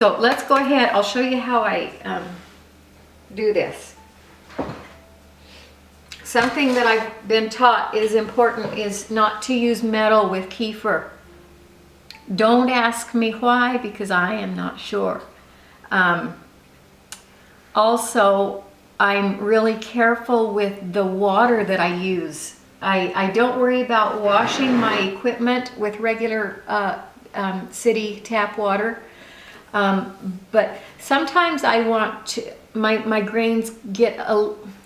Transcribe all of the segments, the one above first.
So let's go ahead. I'll show you how I do this. Something that I've been taught is important is not to use metal with kefir. Don't ask me why, because I am not sure. Also, I'm really careful with the water that I use. I don't worry about washing my equipment with regular city tap water. But sometimes I want to, my grains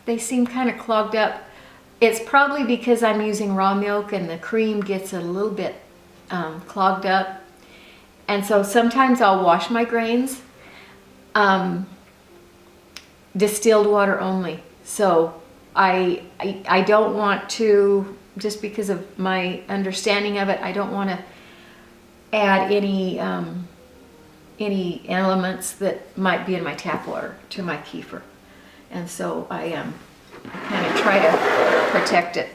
they seem kind of clogged up. It's probably because I'm using raw milk and the cream gets a little bit clogged up. And so sometimes I'll wash my grains, distilled water only. So I don't want to, just because of my understanding of it, I don't want to add any elements that might be in my tap water to my kefir. And so I kind of try to protect it.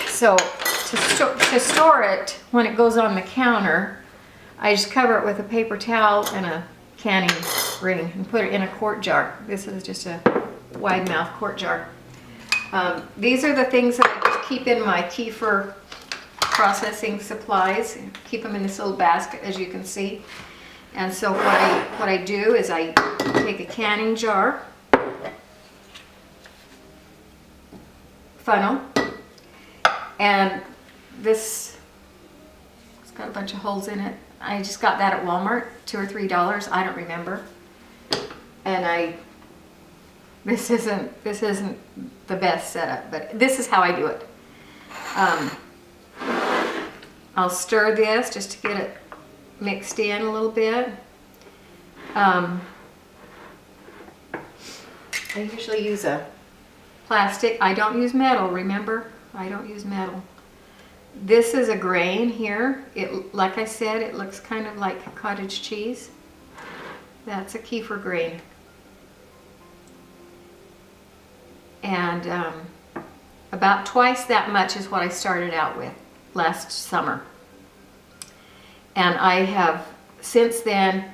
So to store it, when it goes on the counter, I just cover it with a paper towel and a canning ring and put it in a quart jar. This is just a wide mouth quart jar. These are the things that I just keep in my kefir processing supplies. Keep them in this little basket, as you can see. And so what I do is I take a canning jar, funnel, and this, it's got a bunch of holes in it. I just got that at Walmart, $2 or $3, I don't remember. And this isn't the best setup, but this is how I do it. I'll stir this just to get it mixed in a little bit. I usually use a plastic. I don't use metal, remember? I don't use metal. This is a grain here. Like I said, it looks kind of like cottage cheese. That's a kefir grain. And about twice that much is what I started out with last summer. And I have since then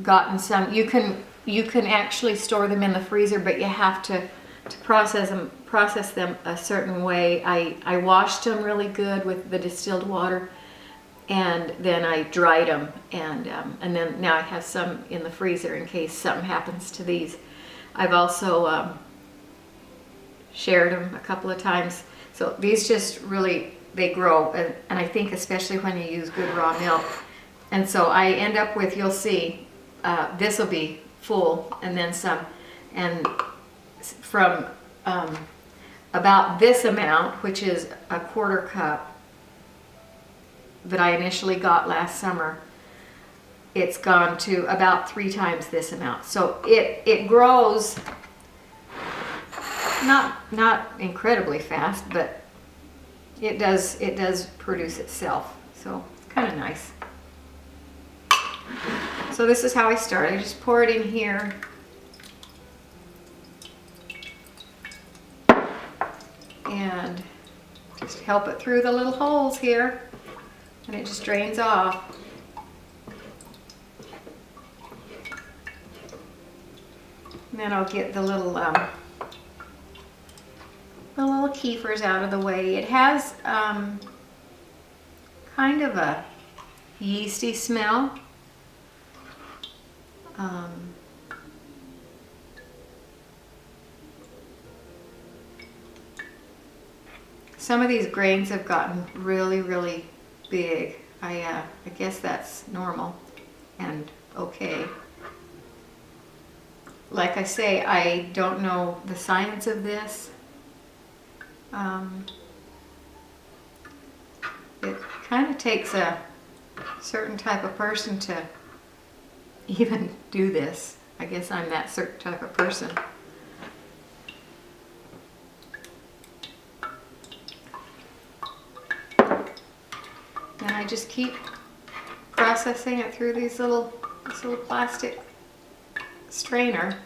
gotten some. You can actually store them in the freezer, but you have to process them a certain way. I washed them really good with the distilled water, and then I dried them, and then now I have some in the freezer in case something happens to these. I've also shared them a couple of times. So these just really, they grow, and I think especially when you use good raw milk. And so I end up with, you'll see, this will be full and then some. And from about this amount, which is a quarter cup that I initially got last summer, it's gone to about 3 times this amount. So it grows not incredibly fast, but it does produce itself. So it's kind of nice. So this is how I start. I just pour it in here. And just help it through the little holes here, and it just drains off. And then I'll get the little kefirs out of the way. It has kind of a yeasty smell. Some of these grains have gotten really, really big. I guess that's normal and okay. Like I say, I don't know the science of this. It kind of takes a certain type of person to even do this. I guess I'm that certain type of person. And I just keep processing it through this little plastic strainer.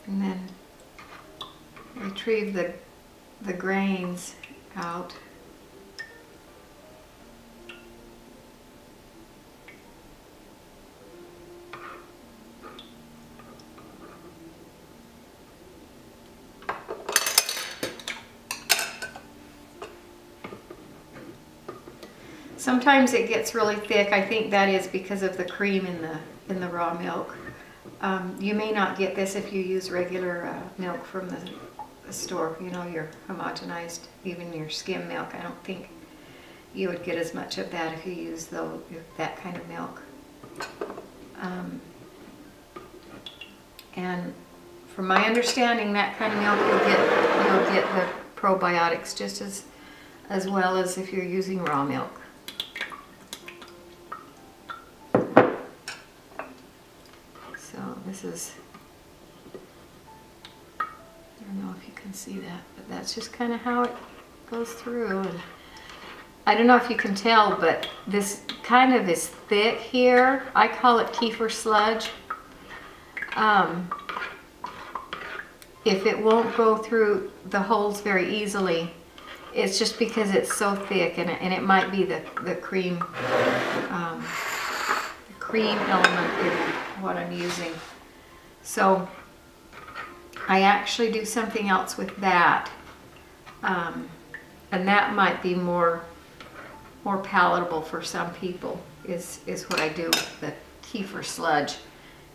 And then I retrieve the grains out. Sometimes it gets really thick. I think that is because of the cream in the raw milk. You may not get this if you use regular milk from the store, you know, your homogenized, even your skim milk. I don't think you would get as much of that if you use that kind of milk. And from my understanding, that kind of milk you'll get the probiotics just as well as if you're using raw milk. So this is, I don't know if you can see that, but that's just kind of how it goes through. And I don't know if you can tell, but this kind of is thick here. I call it kefir sludge. If it won't go through the holes very easily, it's just because it's so thick, and it might be the cream element in what I'm using. So I actually do something else with that, and that might be more palatable for some people. Is what I do with the kefir sludge.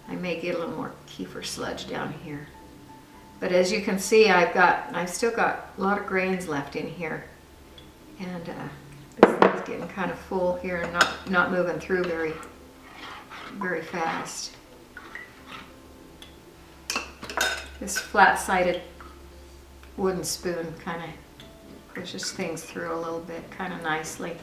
I may get a little more kefir sludge down here. But as you can see, I've still got a lot of grains left in here, and this thing's getting kind of full here and not moving through very fast. This flat-sided wooden spoon kind of pushes things through a little bit, kind of nicely.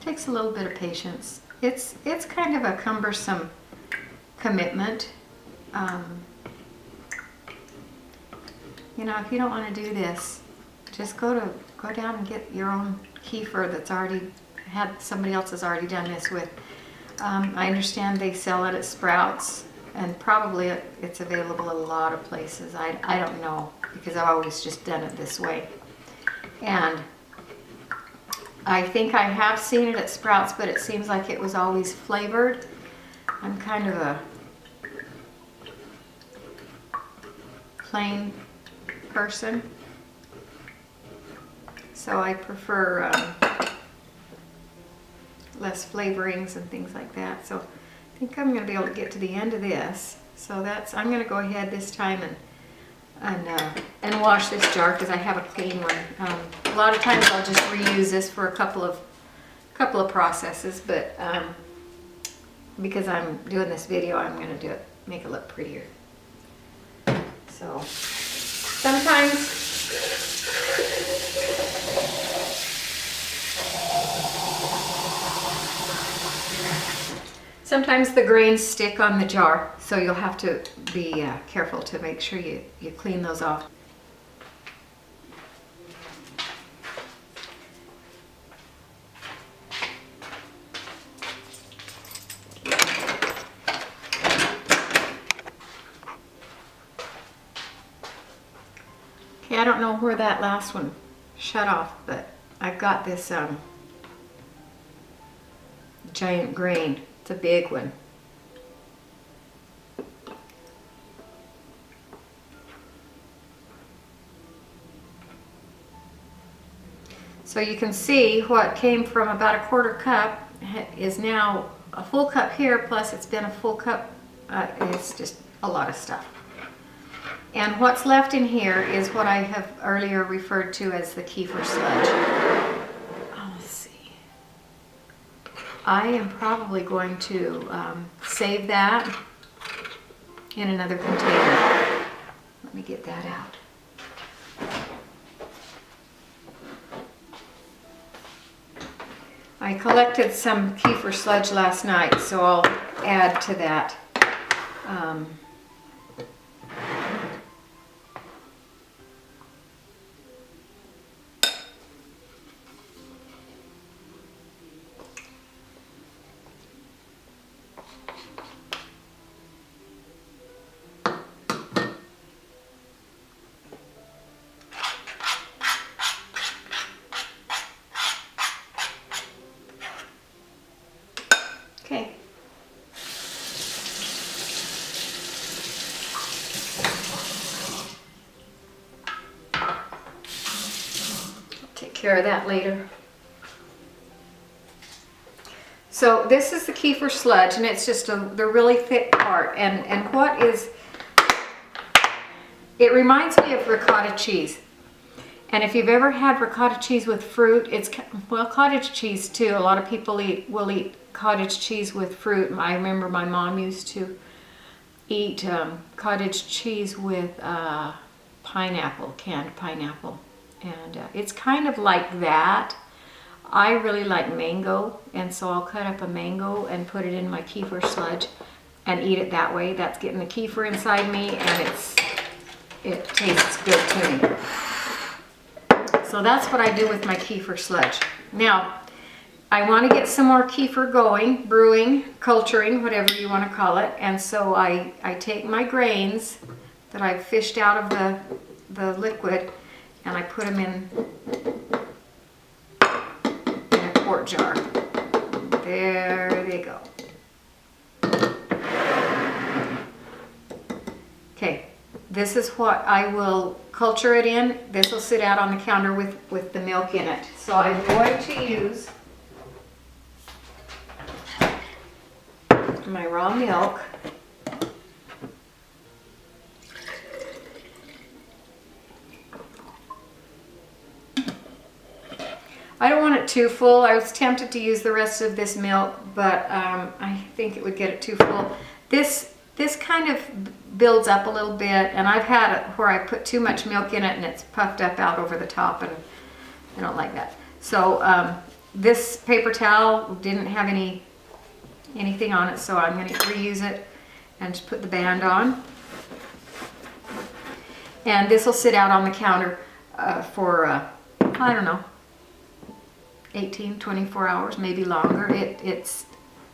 Takes a little bit of patience. It's kind of a cumbersome commitment. You know, if you don't want to do this, just go down and get your own kefir that's already somebody else has already done this with. I understand they sell it at Sprouts, and probably it's available at a lot of places. I don't know, because I've always just done it this way. And I think I have seen it at Sprouts, but it seems like it was always flavored. I'm kind of a plain person, so I prefer less flavorings and things like that. So I think I'm going to be able to get to the end of this. So I'm going to go ahead this time and wash this jar, because I have a clean one. A lot of times I'll just reuse this for a couple of processes, but because I'm doing this video, I'm going to make it look prettier. So sometimes the grains stick on the jar, so you'll have to be careful to make sure you clean those off. Okay, I don't know where that last one shut off, but I've got this giant grain. It's a big one. So you can see what came from about a quarter cup is now a full cup here, plus it's been a full cup. It's just a lot of stuff. And what's left in here is what I have earlier referred to as the kefir sludge. Oh, let's see. I am probably going to save that in another container. Let me get that out. I collected some kefir sludge last night, so I'll add to that. care of that later. So this is the kefir sludge, and it's just the really thick part. And what is, it reminds me of ricotta cheese. And if you've ever had ricotta cheese with fruit, it's, well, cottage cheese too. A lot of people will eat cottage cheese with fruit. I remember my mom used to eat cottage cheese with pineapple, canned pineapple. And it's kind of like that. I really like mango, and so I'll cut up a mango and put it in my kefir sludge and eat it that way. That's getting the kefir inside me, and it tastes good to me. So that's what I do with my kefir sludge. Now, I want to get some more kefir going, brewing, culturing, whatever you want to call it. And so I take my grains that I've fished out of the liquid, and I put them in a quart jar. There they go. Okay, this is what I will culture it in. This will sit out on the counter with the milk in it. So I'm going to use my raw milk. I don't want it too full. I was tempted to use the rest of this milk, but I think it would get it too full. This kind of builds up a little bit, and I've had it where I put too much milk in it and it's puffed up out over the top, and I don't like that. So this paper towel didn't have anything on it, so I'm going to reuse it and just put the band on. And this will sit out on the counter for, I don't know, 18, 24 hours, maybe longer.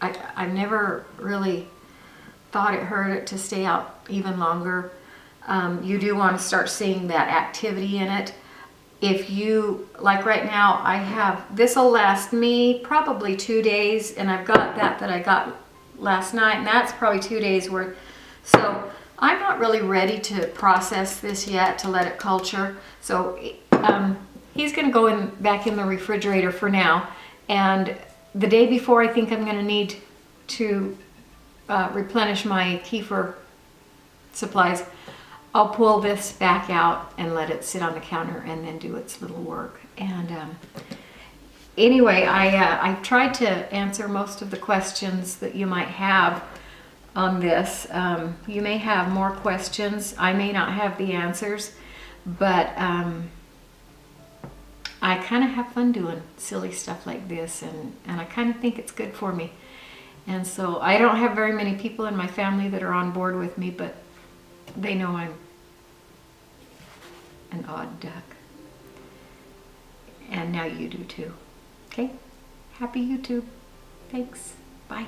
I've never really thought it hurt it to stay out even longer. You do want to start seeing that activity in it. If you, like right now, I have, this will last me probably 2 days, and I've got that I got last night, and that's probably 2 days worth. So I'm not really ready to process this yet, to let it culture. So he's going to go back in the refrigerator for now, and the day before I think I'm going to need to replenish my kefir supplies, I'll pull this back out and let it sit on the counter and then do its little work. And anyway, I've tried to answer most of the questions that you might have on this. You may have more questions. I may not have the answers, but I kind of have fun doing silly stuff like this, and I kind of think it's good for me. And so I don't have very many people in my family that are on board with me, but they know I'm an odd duck. And now you do too. Okay? Happy YouTube. Thanks. Bye.